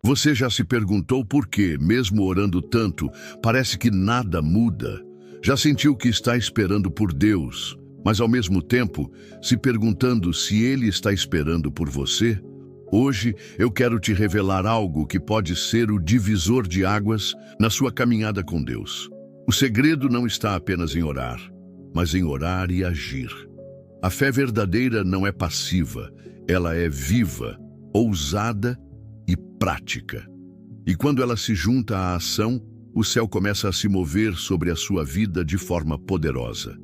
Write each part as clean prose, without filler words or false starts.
Você já se perguntou por que, mesmo orando tanto, parece que nada muda? Já sentiu que está esperando por Deus, mas ao mesmo tempo se perguntando se Ele está esperando por você? Hoje eu quero te revelar algo que pode ser o divisor de águas na sua caminhada com Deus. O segredo não está apenas em orar, mas em orar e agir. A fé verdadeira não é passiva, ela é viva, ousada e prática. E quando ela se junta à ação, o céu começa a se mover sobre a sua vida de forma poderosa.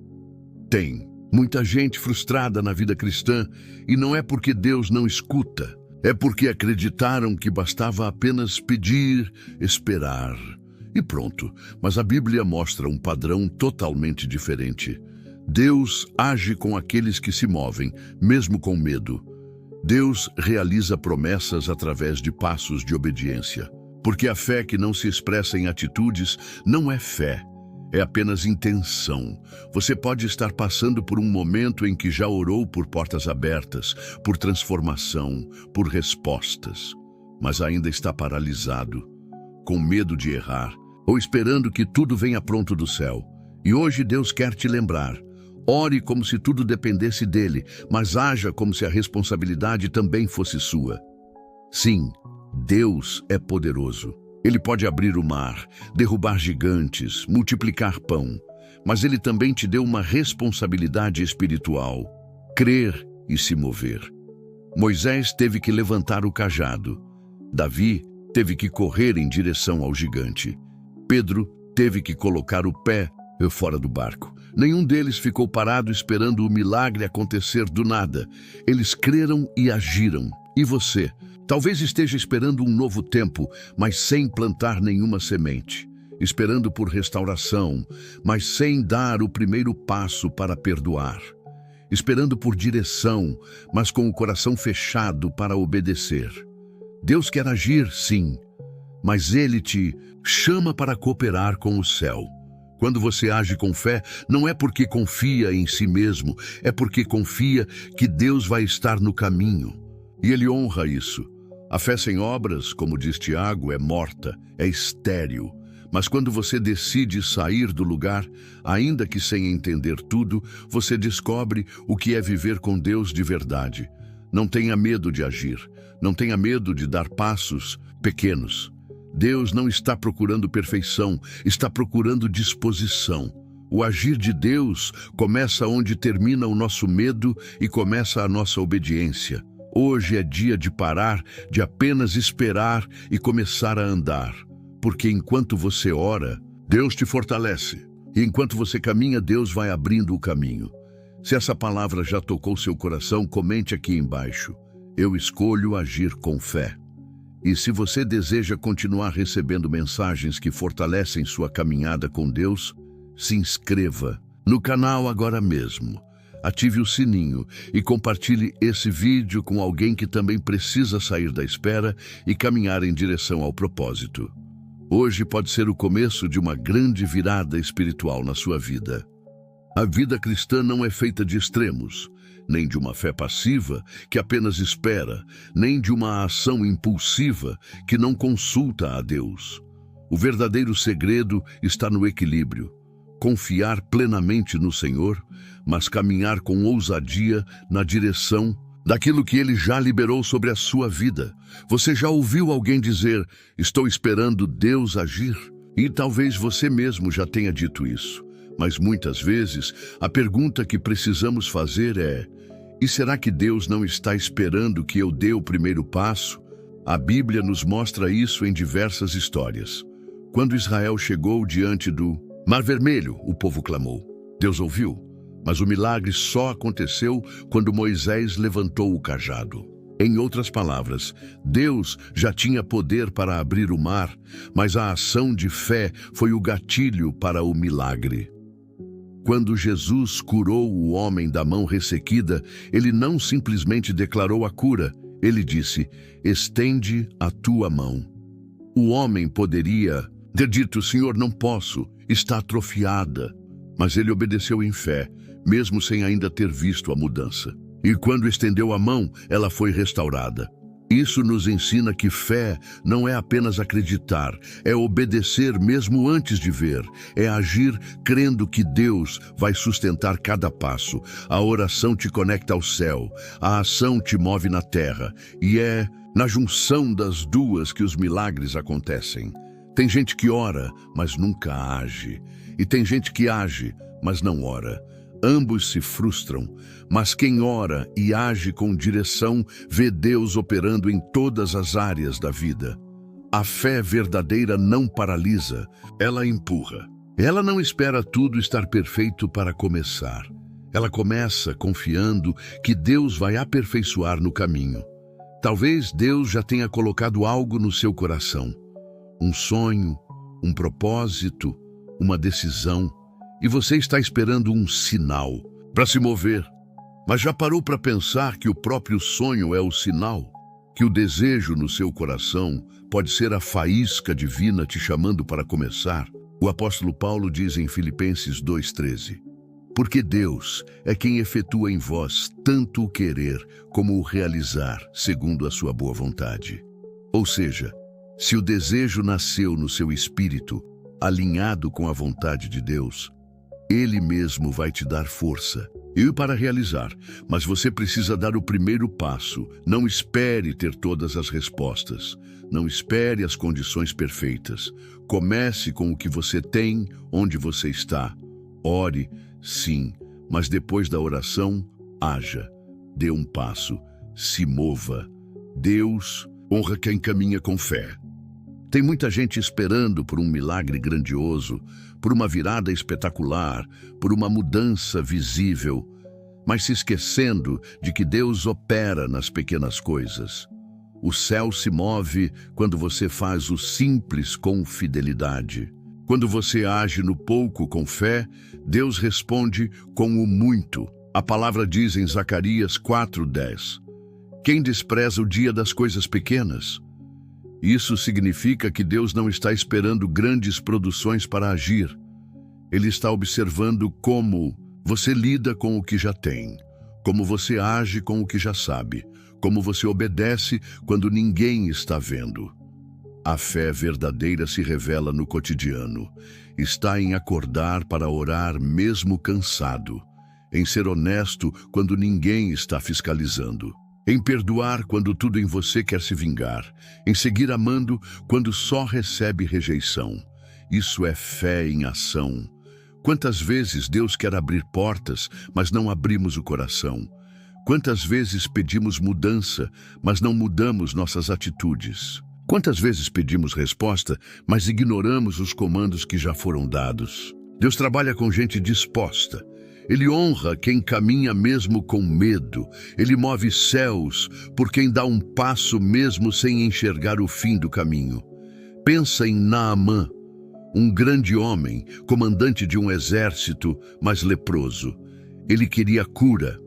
Tem muita gente frustrada na vida cristã, e não é porque Deus não escuta, é porque acreditaram que bastava apenas pedir, esperar e pronto. Mas a Bíblia mostra um padrão totalmente diferente. Deus age com aqueles que se movem, mesmo com medo. Deus realiza promessas através de passos de obediência. Porque a fé que não se expressa em atitudes não é fé, é apenas intenção. Você pode estar passando por um momento em que já orou por portas abertas, por transformação, por respostas, mas ainda está paralisado, com medo de errar, ou esperando que tudo venha pronto do céu. E hoje Deus quer te lembrar: ore como se tudo dependesse dele, mas haja como se a responsabilidade também fosse sua. Sim, Deus é poderoso. Ele pode abrir o mar, derrubar gigantes, multiplicar pão, mas Ele também te deu uma responsabilidade espiritual: crer e se mover. Moisés teve que levantar o cajado. Davi teve que correr em direção ao gigante. Pedro teve que colocar o pé fora do barco. Nenhum deles ficou parado esperando o milagre acontecer do nada. Eles creram e agiram. E você? Talvez esteja esperando um novo tempo, mas sem plantar nenhuma semente. Esperando por restauração, mas sem dar o primeiro passo para perdoar. Esperando por direção, mas com o coração fechado para obedecer. Deus quer agir, sim, mas Ele te chama para cooperar com o céu. Quando você age com fé, não é porque confia em si mesmo, é porque confia que Deus vai estar no caminho. E Ele honra isso. A fé sem obras, como diz Tiago, é morta, é estéril. Mas quando você decide sair do lugar, ainda que sem entender tudo, você descobre o que é viver com Deus de verdade. Não tenha medo de agir, não tenha medo de dar passos pequenos. Deus não está procurando perfeição, está procurando disposição. O agir de Deus começa onde termina o nosso medo e começa a nossa obediência. Hoje é dia de parar, de apenas esperar e começar a andar. Porque enquanto você ora, Deus te fortalece. E enquanto você caminha, Deus vai abrindo o caminho. Se essa palavra já tocou seu coração, comente aqui embaixo: eu escolho agir com fé. E se você deseja continuar recebendo mensagens que fortalecem sua caminhada com Deus, se inscreva no canal agora mesmo. Ative o sininho e compartilhe esse vídeo com alguém que também precisa sair da espera e caminhar em direção ao propósito. Hoje pode ser o começo de uma grande virada espiritual na sua vida. A vida cristã não é feita de extremos, nem de uma fé passiva que apenas espera, nem de uma ação impulsiva que não consulta a Deus. O verdadeiro segredo está no equilíbrio. Confiar plenamente no Senhor, mas caminhar com ousadia na direção daquilo que Ele já liberou sobre a sua vida. Você já ouviu alguém dizer: estou esperando Deus agir? E talvez você mesmo já tenha dito isso. Mas muitas vezes a pergunta que precisamos fazer é: e será que Deus não está esperando que eu dê o primeiro passo? A Bíblia nos mostra isso em diversas histórias. Quando Israel chegou diante do Mar Vermelho, o povo clamou. Deus ouviu, mas o milagre só aconteceu quando Moisés levantou o cajado. Em outras palavras, Deus já tinha poder para abrir o mar, mas a ação de fé foi o gatilho para o milagre. Quando Jesus curou o homem da mão ressequida, Ele não simplesmente declarou a cura, Ele disse: estende a tua mão. O homem poderia ter dito: Senhor, não posso, está atrofiada. Mas ele obedeceu em fé, mesmo sem ainda ter visto a mudança. E quando estendeu a mão, ela foi restaurada. Isso nos ensina que fé não é apenas acreditar, é obedecer mesmo antes de ver, é agir crendo que Deus vai sustentar cada passo. A oração te conecta ao céu, a ação te move na terra, e é na junção das duas que os milagres acontecem. Tem gente que ora, mas nunca age, e tem gente que age, mas não ora. Ambos se frustram, mas quem ora e age com direção vê Deus operando em todas as áreas da vida. A fé verdadeira não paralisa, ela empurra. Ela não espera tudo estar perfeito para começar. Ela começa confiando que Deus vai aperfeiçoar no caminho. Talvez Deus já tenha colocado algo no seu coração. Um sonho, um propósito, uma decisão. E você está esperando um sinal para se mover. Mas já parou para pensar que o próprio sonho é o sinal? Que o desejo no seu coração pode ser a faísca divina te chamando para começar? O apóstolo Paulo diz em Filipenses 2,13: porque Deus é quem efetua em vós tanto o querer como o realizar, segundo a sua boa vontade. Ou seja, se o desejo nasceu no seu espírito, alinhado com a vontade de Deus, Ele mesmo vai te dar força e para realizar, mas você precisa dar o primeiro passo. Não espere ter todas as respostas. Não espere as condições perfeitas. Comece com o que você tem, onde você está. Ore, sim, mas depois da oração, haja. Dê um passo, se mova. Deus honra quem caminha com fé. Tem muita gente esperando por um milagre grandioso, por uma virada espetacular, por uma mudança visível, mas se esquecendo de que Deus opera nas pequenas coisas. O céu se move quando você faz o simples com fidelidade. Quando você age no pouco com fé, Deus responde com o muito. A palavra diz em Zacarias 4:10: quem despreza o dia das coisas pequenas? Isso significa que Deus não está esperando grandes produções para agir. Ele está observando como você lida com o que já tem, como você age com o que já sabe, como você obedece quando ninguém está vendo. A fé verdadeira se revela no cotidiano. Está em acordar para orar mesmo cansado, em ser honesto quando ninguém está fiscalizando, em perdoar quando tudo em você quer se vingar, em seguir amando quando só recebe rejeição. Isso é fé em ação. Quantas vezes Deus quer abrir portas, mas não abrimos o coração? Quantas vezes pedimos mudança, mas não mudamos nossas atitudes? Quantas vezes pedimos resposta, mas ignoramos os comandos que já foram dados? Deus trabalha com gente disposta. Ele honra quem caminha mesmo com medo. Ele move céus por quem dá um passo mesmo sem enxergar o fim do caminho. Pensa em Naamã, um grande homem, comandante de um exército, mas leproso. Ele queria cura.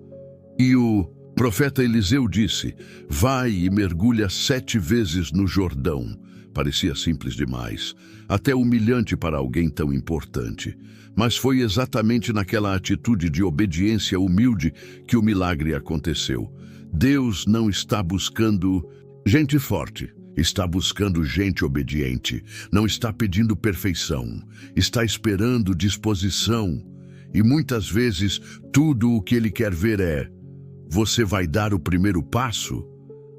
E o profeta Eliseu disse: vai e mergulha 7 vezes no Jordão. Parecia simples demais, até humilhante para alguém tão importante. Mas foi exatamente naquela atitude de obediência humilde que o milagre aconteceu. Deus não está buscando gente forte, está buscando gente obediente. Não está pedindo perfeição, está esperando disposição. E muitas vezes tudo o que Ele quer ver é: você vai dar o primeiro passo?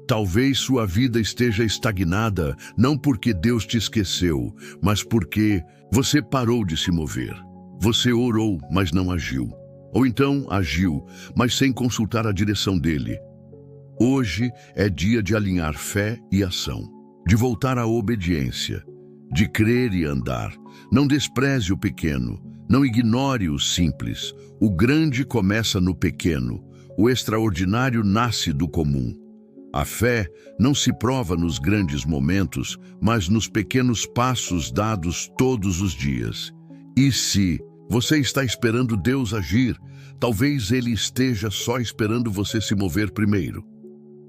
Talvez sua vida esteja estagnada, não porque Deus te esqueceu, mas porque você parou de se mover. Você orou, mas não agiu. Ou então agiu, mas sem consultar a direção dele. Hoje é dia de alinhar fé e ação, de voltar à obediência, de crer e andar. Não despreze o pequeno, não ignore o simples. O grande começa no pequeno, o extraordinário nasce do comum. A fé não se prova nos grandes momentos, mas nos pequenos passos dados todos os dias. E se você está esperando Deus agir, talvez Ele esteja só esperando você se mover primeiro.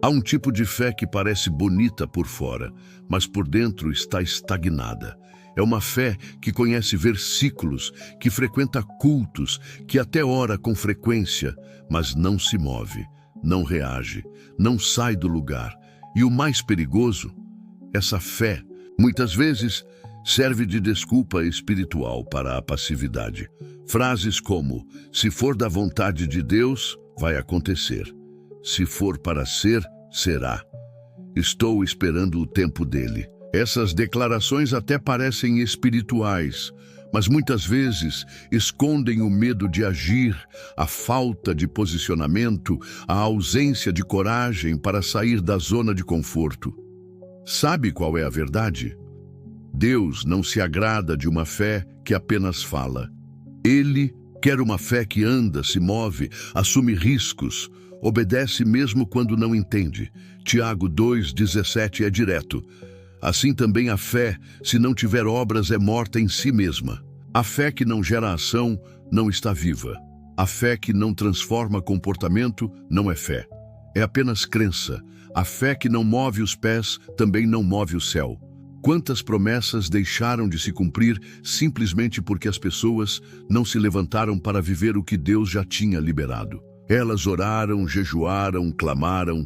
Há um tipo de fé que parece bonita por fora, mas por dentro está estagnada. É uma fé que conhece versículos, que frequenta cultos, que até ora com frequência, mas não se move, não reage, não sai do lugar. E o mais perigoso, essa fé, muitas vezes, serve de desculpa espiritual para a passividade. Frases como: se for da vontade de Deus, vai acontecer. Se for para ser, será. Estou esperando o tempo dele. Essas declarações até parecem espirituais, mas muitas vezes escondem o medo de agir, a falta de posicionamento, a ausência de coragem para sair da zona de conforto. Sabe qual é a verdade? Deus não se agrada de uma fé que apenas fala. Ele quer uma fé que anda, se move, assume riscos, obedece mesmo quando não entende. Tiago 2,17 é direto. Assim também a fé, se não tiver obras, é morta em si mesma. A fé que não gera ação não está viva. A fé que não transforma comportamento não é fé. É apenas crença. A fé que não move os pés também não move o céu. Quantas promessas deixaram de se cumprir simplesmente porque as pessoas não se levantaram para viver o que Deus já tinha liberado? Elas oraram, jejuaram, clamaram,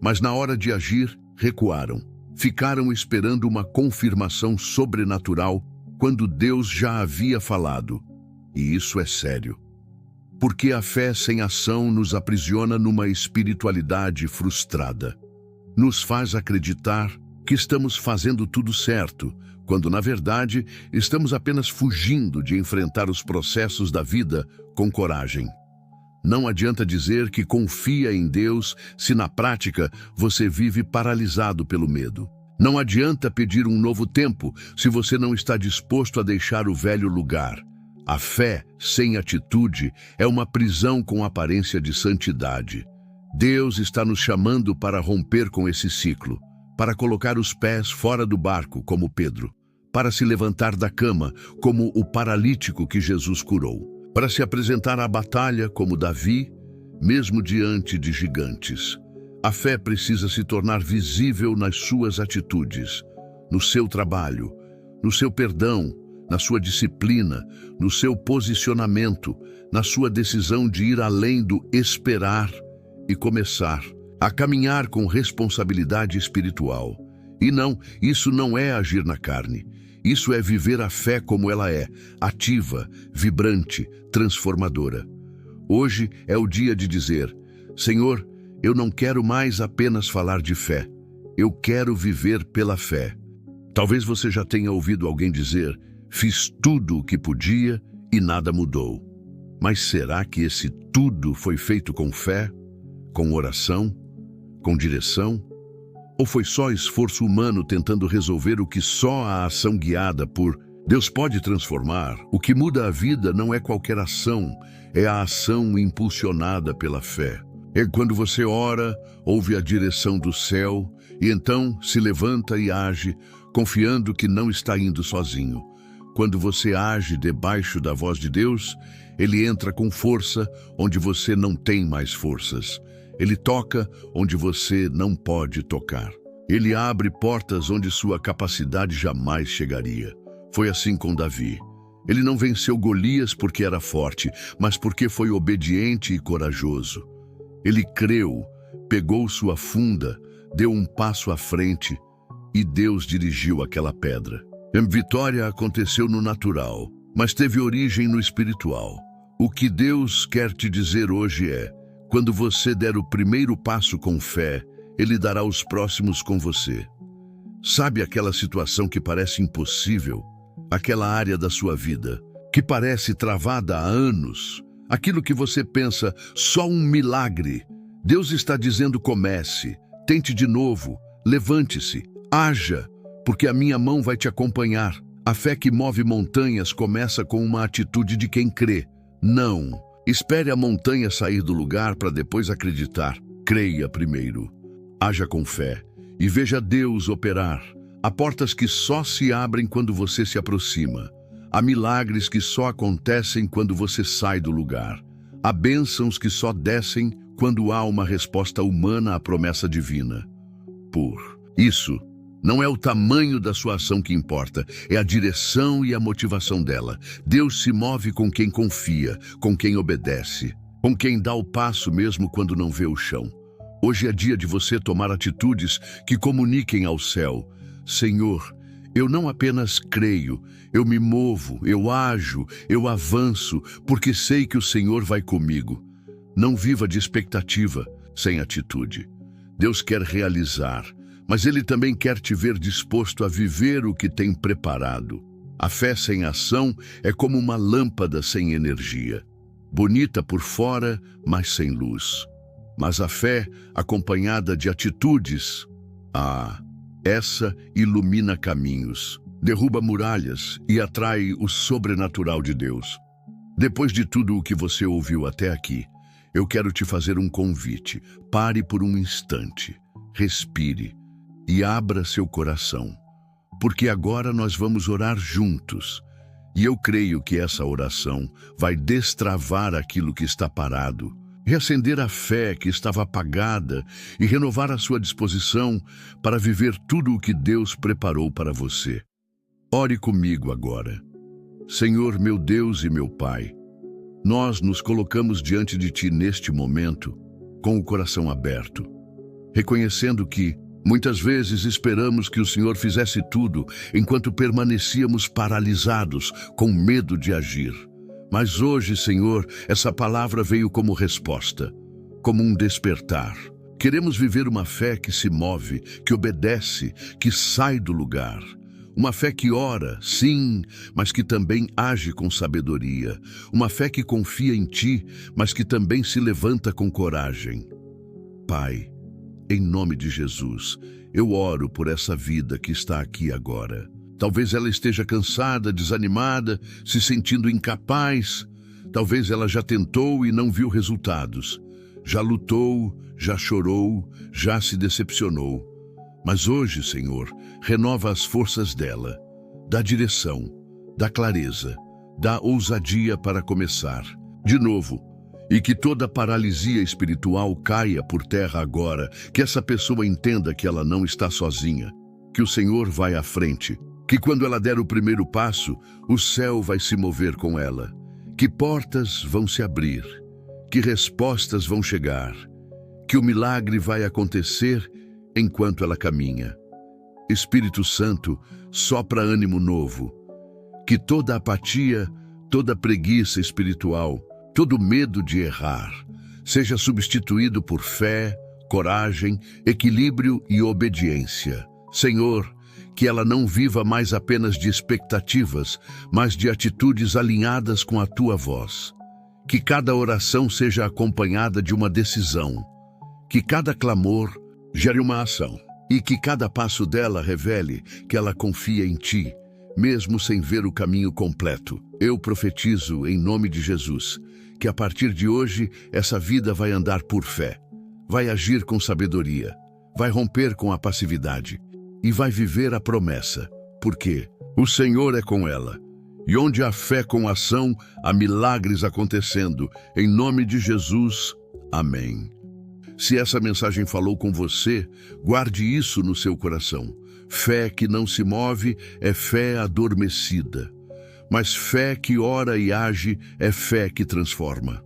mas na hora de agir, recuaram. Ficaram esperando uma confirmação sobrenatural quando Deus já havia falado. E isso é sério. Porque a fé sem ação nos aprisiona numa espiritualidade frustrada. Nos faz acreditar que estamos fazendo tudo certo, quando na verdade estamos apenas fugindo de enfrentar os processos da vida com coragem. Não adianta dizer que confia em Deus se na prática você vive paralisado pelo medo. Não adianta pedir um novo tempo se você não está disposto a deixar o velho lugar. A fé sem atitude é uma prisão com aparência de santidade. Deus está nos chamando para romper com esse ciclo, para colocar os pés fora do barco, como Pedro, para se levantar da cama, como o paralítico que Jesus curou, para se apresentar à batalha, como Davi, mesmo diante de gigantes. A fé precisa se tornar visível nas suas atitudes, no seu trabalho, no seu perdão, na sua disciplina, no seu posicionamento, na sua decisão de ir além do esperar e começar a caminhar com responsabilidade espiritual. E não, isso não é agir na carne. Isso é viver a fé como ela é, ativa, vibrante, transformadora. Hoje é o dia de dizer: Senhor, eu não quero mais apenas falar de fé. Eu quero viver pela fé. Talvez você já tenha ouvido alguém dizer: fiz tudo o que podia e nada mudou. Mas será que esse tudo foi feito com fé, com oração, com direção? Ou foi só esforço humano tentando resolver o que só a ação guiada por Deus pode transformar? O que muda a vida não é qualquer ação, é a ação impulsionada pela fé. É quando você ora, ouve a direção do céu e então se levanta e age, confiando que não está indo sozinho. Quando você age debaixo da voz de Deus, Ele entra com força onde você não tem mais forças. Ele toca onde você não pode tocar. Ele abre portas onde sua capacidade jamais chegaria. Foi assim com Davi. Ele não venceu Golias porque era forte, mas porque foi obediente e corajoso. Ele creu, pegou sua funda, deu um passo à frente e Deus dirigiu aquela pedra. A vitória aconteceu no natural, mas teve origem no espiritual. O que Deus quer te dizer hoje é: quando você der o primeiro passo com fé, Ele dará os próximos com você. Sabe aquela situação que parece impossível? Aquela área da sua vida que parece travada há anos? Aquilo que você pensa, só um milagre. Deus está dizendo: comece, tente de novo, levante-se, haja, porque a minha mão vai te acompanhar. A fé que move montanhas começa com uma atitude de quem crê. Não espere a montanha sair do lugar para depois acreditar. Creia primeiro. Haja com fé e veja Deus operar. Há portas que só se abrem quando você se aproxima. Há milagres que só acontecem quando você sai do lugar. Há bênçãos que só descem quando há uma resposta humana à promessa divina. Por isso, não é o tamanho da sua ação que importa, é a direção e a motivação dela. Deus se move com quem confia, com quem obedece, com quem dá o passo mesmo quando não vê o chão. Hoje é dia de você tomar atitudes que comuniquem ao céu: Senhor, eu não apenas creio, eu me movo, eu ajo, eu avanço, porque sei que o Senhor vai comigo. Não viva de expectativa, sem atitude. Deus quer realizar, mas Ele também quer te ver disposto a viver o que tem preparado. A fé sem ação é como uma lâmpada sem energia, bonita por fora, mas sem luz. Mas a fé, acompanhada de atitudes, essa ilumina caminhos, derruba muralhas e atrai o sobrenatural de Deus. Depois de tudo o que você ouviu até aqui, eu quero te fazer um convite. Pare por um instante, respire e abra seu coração, porque agora nós vamos orar juntos. E eu creio que essa oração vai destravar aquilo que está parado, reacender a fé que estava apagada e renovar a sua disposição para viver tudo o que Deus preparou para você. Ore comigo agora. Senhor, meu Deus e meu Pai, nós nos colocamos diante de Ti neste momento com o coração aberto, reconhecendo que muitas vezes esperamos que o Senhor fizesse tudo enquanto permanecíamos paralisados, com medo de agir. Mas hoje, Senhor, essa palavra veio como resposta, como um despertar. Queremos viver uma fé que se move, que obedece, que sai do lugar. Uma fé que ora, sim, mas que também age com sabedoria. Uma fé que confia em Ti, mas que também se levanta com coragem. Pai, em nome de Jesus, eu oro por essa vida que está aqui agora. Talvez ela esteja cansada, desanimada, se sentindo incapaz. Talvez ela já tentou e não viu resultados. Já lutou, já chorou, já se decepcionou. Mas hoje, Senhor, renova as forças dela. Dá direção, dá clareza, dá ousadia para começar. De novo. E que toda paralisia espiritual caia por terra agora. Que essa pessoa entenda que ela não está sozinha. Que o Senhor vai à frente. Que quando ela der o primeiro passo, o céu vai se mover com ela. Que portas vão se abrir. Que respostas vão chegar. Que o milagre vai acontecer enquanto ela caminha. Espírito Santo, sopra ânimo novo. Que toda apatia, toda preguiça espiritual, todo medo de errar, seja substituído por fé, coragem, equilíbrio e obediência. Senhor, que ela não viva mais apenas de expectativas, mas de atitudes alinhadas com a Tua voz. Que cada oração seja acompanhada de uma decisão. Que cada clamor gere uma ação. E que cada passo dela revele que ela confia em Ti, mesmo sem ver o caminho completo. Eu profetizo em nome de Jesus, que a partir de hoje essa vida vai andar por fé, vai agir com sabedoria, vai romper com a passividade e vai viver a promessa, porque o Senhor é com ela. E onde há fé com ação, há milagres acontecendo. Em nome de Jesus, amém. Se essa mensagem falou com você, guarde isso no seu coração. Fé que não se move é fé adormecida. Mas fé que ora e age é fé que transforma.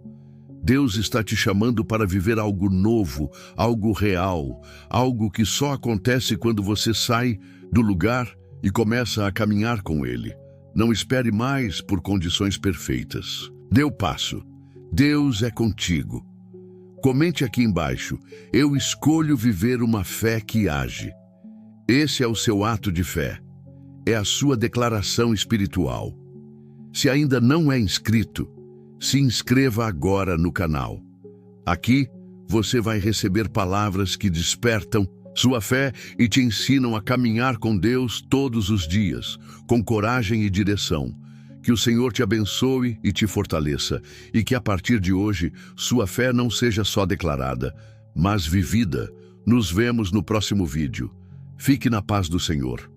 Deus está te chamando para viver algo novo, algo real, algo que só acontece quando você sai do lugar e começa a caminhar com Ele. Não espere mais por condições perfeitas. Dê o passo. Deus é contigo. Comente aqui embaixo: eu escolho viver uma fé que age. Esse é o seu ato de fé. É a sua declaração espiritual. Se ainda não é inscrito, se inscreva agora no canal. Aqui você vai receber palavras que despertam sua fé e te ensinam a caminhar com Deus todos os dias, com coragem e direção. Que o Senhor te abençoe e te fortaleça, e que a partir de hoje sua fé não seja só declarada, mas vivida. Nos vemos no próximo vídeo. Fique na paz do Senhor.